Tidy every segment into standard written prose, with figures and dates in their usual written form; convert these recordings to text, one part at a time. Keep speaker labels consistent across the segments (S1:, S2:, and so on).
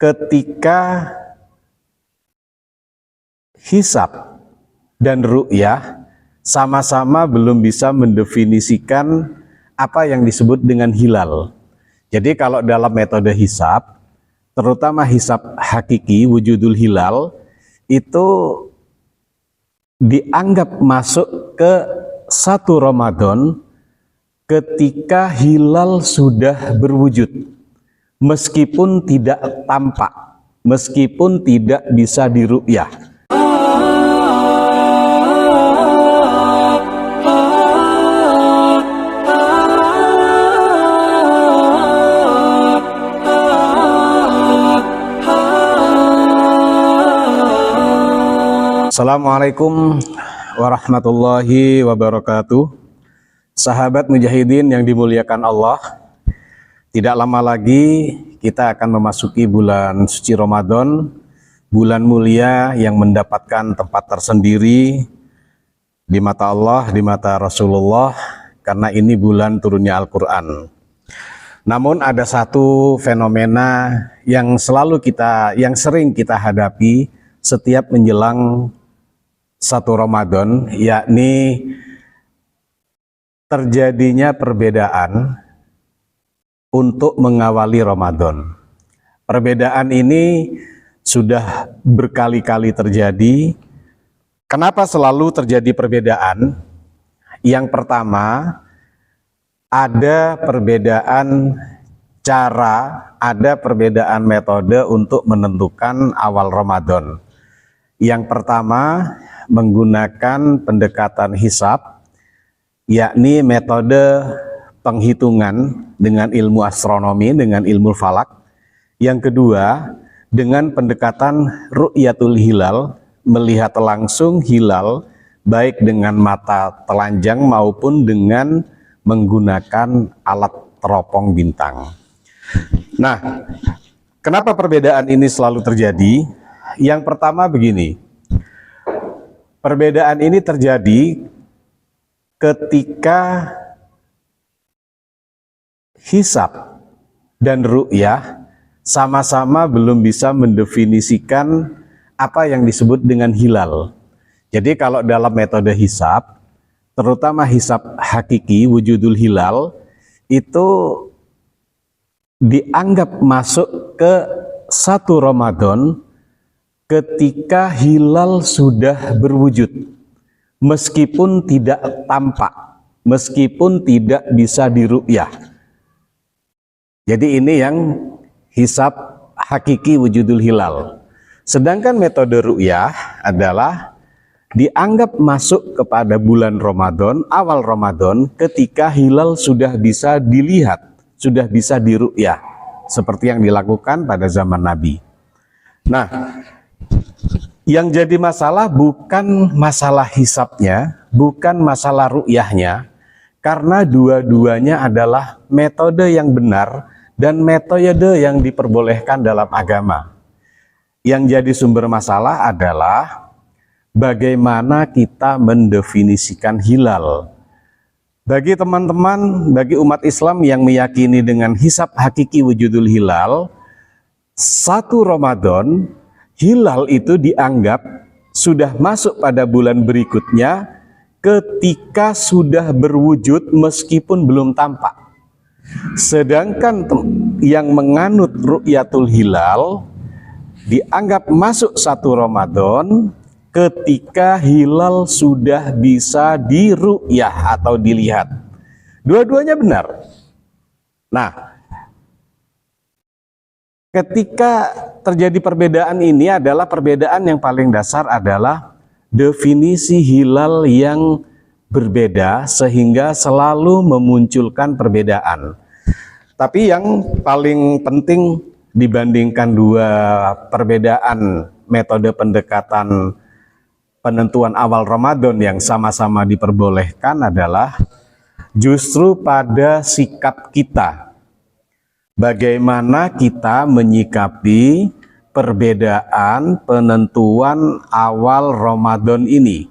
S1: ketika hisab dan ru'yah sama-sama belum bisa mendefinisikan apa yang disebut dengan hilal. Jadi kalau dalam metode hisab, terutama hisab hakiki, wujudul hilal, itu dianggap masuk ke 1 Ramadan ketika hilal sudah berwujud, meskipun tidak tampak, meskipun tidak bisa diru'yah. Assalamualaikum warahmatullahi wabarakatuh. Sahabat mujahidin yang dimuliakan Allah, tidak lama lagi kita akan memasuki bulan suci Ramadan, bulan mulia yang mendapatkan tempat tersendiri di mata Allah, di mata Rasulullah, karena ini bulan turunnya Al-Quran. Namun ada satu fenomena yang sering kita hadapi setiap menjelang 1 Ramadan, yakni terjadinya perbedaan untuk mengawali Ramadan. Perbedaan ini sudah berkali-kali terjadi. Kenapa selalu terjadi perbedaan? Yang pertama, ada perbedaan cara, ada perbedaan metode untuk menentukan awal Ramadan. Yang pertama, menggunakan pendekatan hisab, yakni metode penghitungan dengan ilmu astronomi, dengan ilmu falak. Yang kedua, dengan pendekatan ru'yatul hilal, melihat langsung hilal, baik dengan mata telanjang maupun dengan menggunakan alat teropong bintang. Nah, kenapa perbedaan ini selalu terjadi? Yang pertama begini, perbedaan ini terjadi ketika hisab dan ru'yah sama-sama belum bisa mendefinisikan apa yang disebut dengan hilal. Jadi kalau dalam metode hisab, terutama hisab hakiki, wujudul hilal, itu dianggap masuk ke 1 Ramadan ketika hilal sudah berwujud, meskipun tidak tampak, meskipun tidak bisa diru'yah. Jadi ini yang hisab hakiki wujudul hilal. Sedangkan metode ru'yah adalah dianggap masuk kepada bulan Ramadan, awal Ramadan, ketika hilal sudah bisa dilihat, sudah bisa diru'yah, seperti yang dilakukan pada zaman Nabi. Nah, yang jadi masalah bukan masalah hisabnya, bukan masalah ru'yahnya, karena dua-duanya adalah metode yang benar dan metode yang diperbolehkan dalam agama. Yang jadi sumber masalah adalah bagaimana kita mendefinisikan hilal. Bagi teman-teman, bagi umat Islam yang meyakini dengan hisab hakiki wujudul hilal, 1 Ramadan, hilal itu dianggap sudah masuk pada bulan berikutnya ketika sudah berwujud meskipun belum tampak. Sedangkan yang menganut ru'yatul hilal dianggap masuk 1 Ramadan ketika hilal sudah bisa diru'yah atau dilihat. Dua-duanya benar. Nah, ketika terjadi perbedaan ini adalah perbedaan yang paling dasar adalah definisi hilal yang berbeda sehingga selalu memunculkan perbedaan. Tapi yang paling penting dibandingkan dua perbedaan metode pendekatan penentuan awal Ramadan yang sama-sama diperbolehkan adalah justru pada sikap kita. Bagaimana kita menyikapi perbedaan penentuan awal Ramadan ini.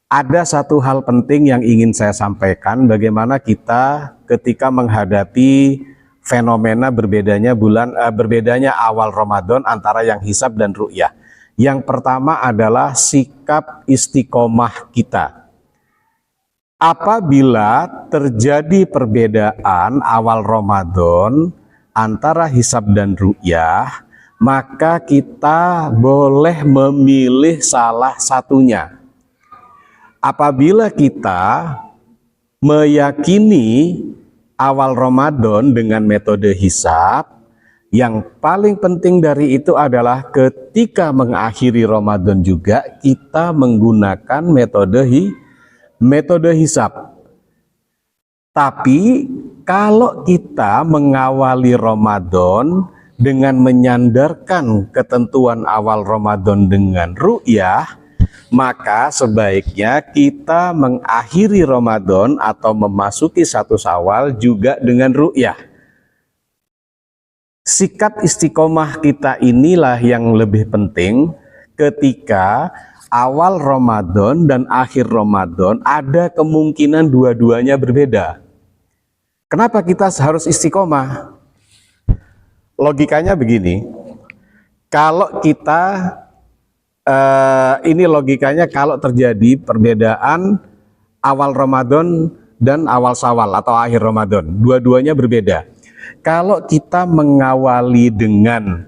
S1: Ada satu hal penting yang ingin saya sampaikan, bagaimana kita ketika menghadapi fenomena berbedanya awal Ramadan antara yang hisab dan ru'yah. Yang pertama adalah sikap istiqomah kita. Apabila terjadi perbedaan awal Ramadan antara hisab dan ru'yah, maka kita boleh memilih salah satunya. Apabila kita meyakini awal Ramadan dengan metode hisab, yang paling penting dari itu adalah ketika mengakhiri Ramadan juga kita menggunakan metode hisab. Tapi kalau kita mengawali Ramadan dengan menyandarkan ketentuan awal Ramadan dengan ru'yah, maka sebaiknya kita mengakhiri Ramadan atau memasuki 1 Syawal juga dengan ru'yah. Sikap istiqomah kita inilah yang lebih penting ketika awal Ramadan dan akhir Ramadan ada kemungkinan dua-duanya berbeda. Kenapa kita harus istiqomah? Logikanya begini, kalau kita kalau terjadi perbedaan awal Ramadan dan awal Syawal atau akhir Ramadan, dua-duanya berbeda. Kalau kita mengawali dengan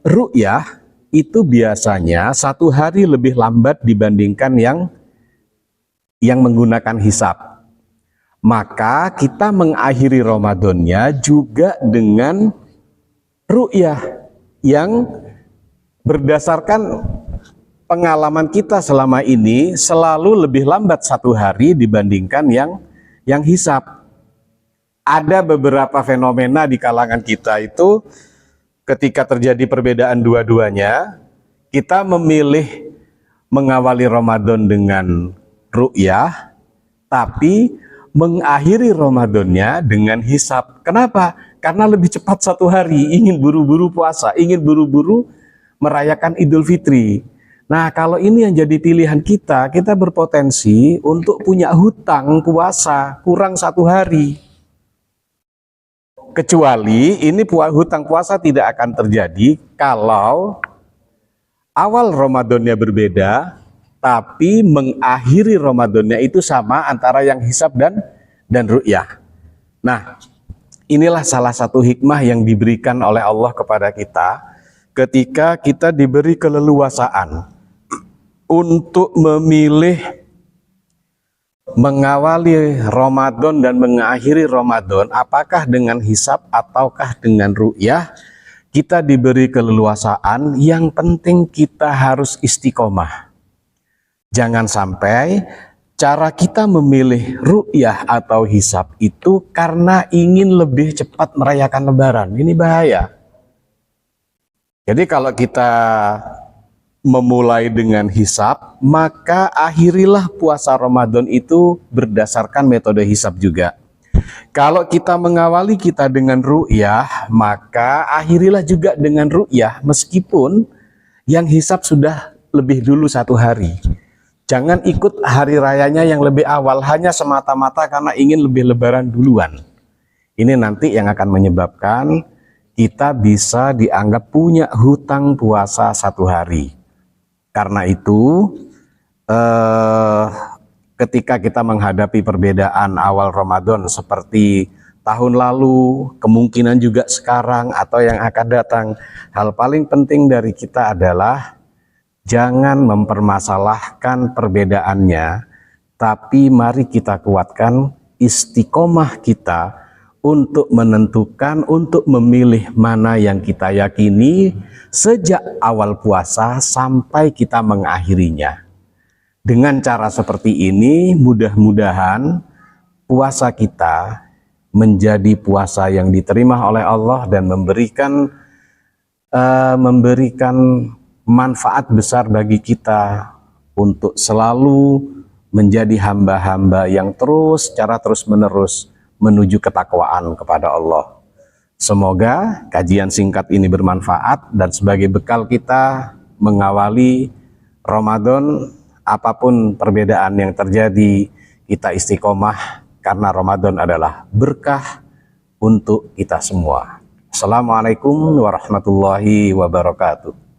S1: ru'yah, itu biasanya 1 hari lebih lambat dibandingkan yang menggunakan hisab. Maka kita mengakhiri Ramadannya juga dengan ru'yah yang berdasarkan pengalaman kita selama ini selalu lebih lambat 1 hari dibandingkan yang hisab. Ada beberapa fenomena di kalangan kita itu ketika terjadi perbedaan dua-duanya, kita memilih mengawali Ramadan dengan ru'yah, tapi mengakhiri Ramadannya dengan hisab. Kenapa? Karena lebih cepat 1 hari, ingin buru-buru puasa, ingin buru-buru merayakan Idul Fitri. Nah, kalau ini yang jadi pilihan kita berpotensi untuk punya hutang puasa kurang 1 hari. Kecuali ini hutang puasa tidak akan terjadi kalau awal Ramadannya berbeda, tapi mengakhiri Ramadannya itu sama antara yang hisab dan ru'yah. Nah, inilah salah satu hikmah yang diberikan oleh Allah kepada kita ketika kita diberi keleluasaan untuk memilih mengawali Ramadan dan mengakhiri Ramadan, apakah dengan hisab ataukah dengan ru'yah. Kita diberi keleluasaan, yang penting kita harus istiqomah. Jangan sampai cara kita memilih ru'yah atau hisab itu karena ingin lebih cepat merayakan Lebaran. Ini bahaya. Jadi kalau kita memulai dengan hisab, maka akhirilah puasa Ramadan itu berdasarkan metode hisab juga. Kalau kita mengawali kita dengan ru'yah, maka akhirilah juga dengan ru'yah, meskipun yang hisab sudah lebih dulu 1 hari. Jangan ikut hari rayanya yang lebih awal hanya semata-mata karena ingin lebih Lebaran duluan. Ini nanti yang akan menyebabkan kita bisa dianggap punya hutang puasa 1 hari. Karena itu, ketika kita menghadapi perbedaan awal Ramadan seperti tahun lalu, kemungkinan juga sekarang atau yang akan datang, hal paling penting dari kita adalah jangan mempermasalahkan perbedaannya, tapi mari kita kuatkan istiqomah kita untuk menentukan, untuk memilih mana yang kita yakini sejak awal puasa sampai kita mengakhirinya. Dengan cara seperti ini, mudah-mudahan puasa kita menjadi puasa yang diterima oleh Allah dan memberikan manfaat besar bagi kita untuk selalu menjadi hamba-hamba yang secara terus-menerus menuju ketakwaan kepada Allah. Semoga kajian singkat ini bermanfaat dan sebagai bekal kita mengawali Ramadan, apapun perbedaan yang terjadi, kita istiqomah karena Ramadan adalah berkah untuk kita semua. Assalamualaikum warahmatullahi wabarakatuh.